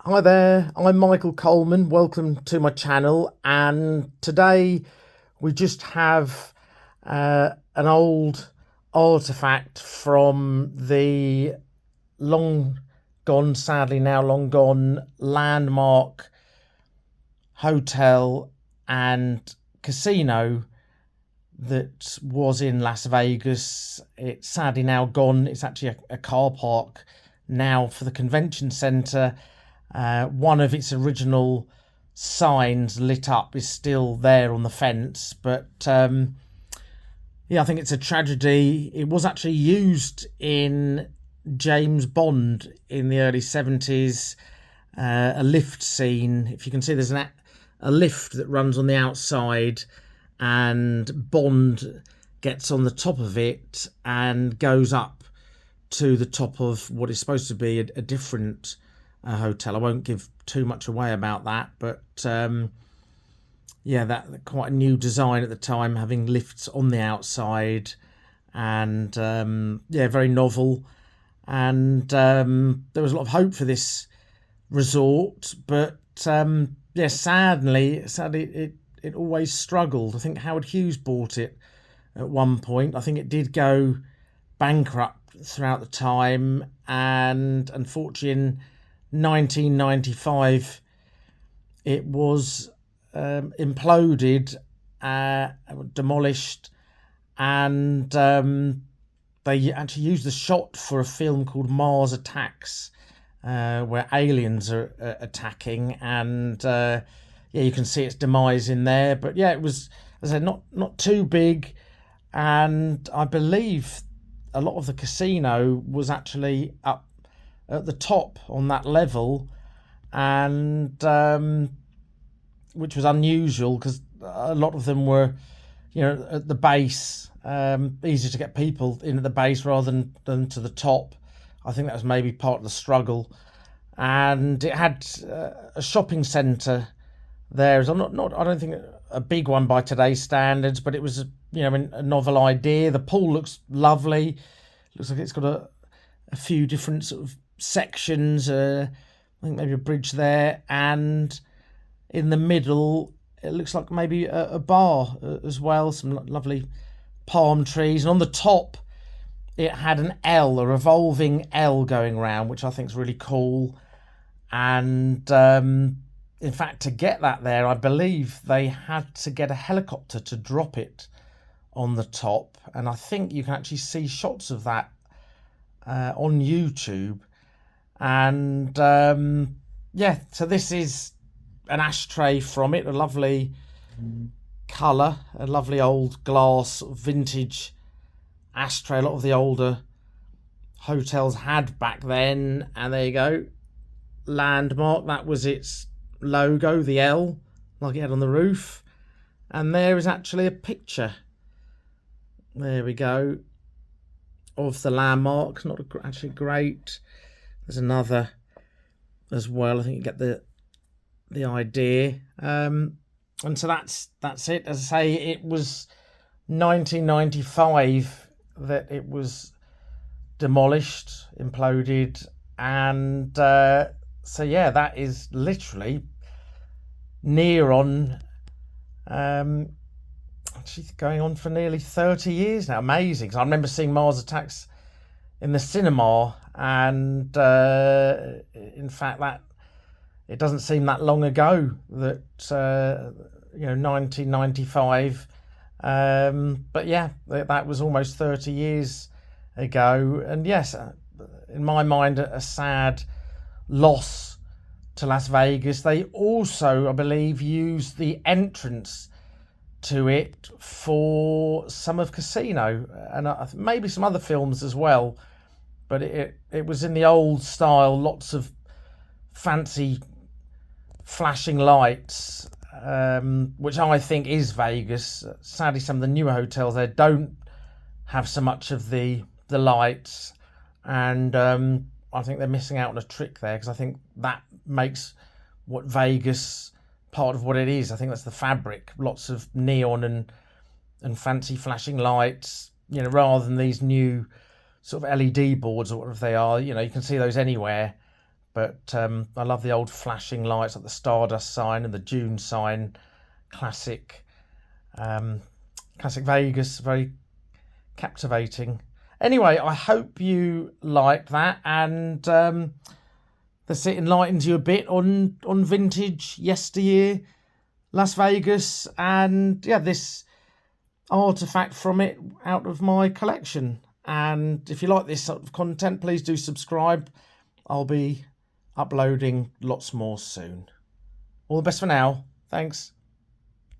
Hi there, I'm Michael Coleman. Welcome to my channel. And today we just have an old artifact from the long gone, sadly now long gone, landmark hotel and casino that was in Las Vegas. It's sadly now gone. It's actually a car park now for the convention centre. One of its original signs lit up is still there on the fence, but yeah, I think it's a tragedy. It was actually used in James Bond in the early 70s, a lift scene. If you can see, there's a lift that runs on the outside, and Bond gets on the top of it and goes up to the top of what is supposed to be a different hotel. I won't give too much away about that, but yeah, that quite a new design at the time, having lifts on the outside, and yeah, very novel. And there was a lot of hope for this resort, but yeah, sadly, it always struggled. I think Howard Hughes bought it at one point. I think it did go bankrupt throughout the time, and unfortunately in 1995 it was imploded, demolished, and they actually used the shot for a film called Mars Attacks, where aliens are attacking, and yeah, you can see its demise in there. But yeah, it was, as I said, not too big, and I believe a lot of the casino was actually up at the top on that level, and which was unusual because a lot of them were, at the base. Easier to get people in at the base rather than to the top. I think that was maybe part of the struggle. And it had a shopping centre there. So I don't think a big one by today's standards, but it was a novel idea. The pool looks lovely. Looks like it's got a few different sort of sections. I think maybe a bridge there, and in the middle it looks like maybe a bar as well. Some lovely palm trees, and on the top it had an L, a revolving L going around, which I think is really cool. And in fact, to get that there, I believe they had to get a helicopter to drop it on the top, and I think you can actually see shots of that on YouTube. And yeah, so this is an ashtray from it, a lovely colour, a lovely old glass vintage ashtray. A lot of the older hotels had back then, and there you go, landmark. That was its logo, the L, like it had on the roof. And there is actually a picture, there we go, of the landmark. Not actually great. There's another as well. I think you get the idea. And so that's it. As I say, it was 1995 that it was demolished, imploded, and so yeah, that is literally near on, actually going on for nearly 30 years now. Amazing. Because I remember seeing Mars Attacks in the cinema, and in fact that it doesn't seem that long ago that 1995, but yeah, that was almost 30 years ago. And yes, in my mind, a sad loss to Las Vegas. They also, I believe, used the entrance to it for some of Casino, and maybe some other films as well. But it was in the old style, lots of fancy flashing lights, which I think is Vegas. Sadly, some of the newer hotels there don't have so much of the lights, and I think they're missing out on a trick there, because I think that makes what Vegas part of what it is. I think that's the fabric, lots of neon and fancy flashing lights, rather than these new sort of LED boards or whatever they are. You can see those anywhere, But I love the old flashing lights, like the Stardust sign and the Dune sign. Classic, classic Vegas, very captivating. Anyway, I hope you liked that, and this enlightens you a bit on vintage yesteryear Las Vegas, and yeah, this artifact from it out of my collection. And if you like this sort of content, please do subscribe. I'll be uploading lots more soon. All the best for now. Thanks.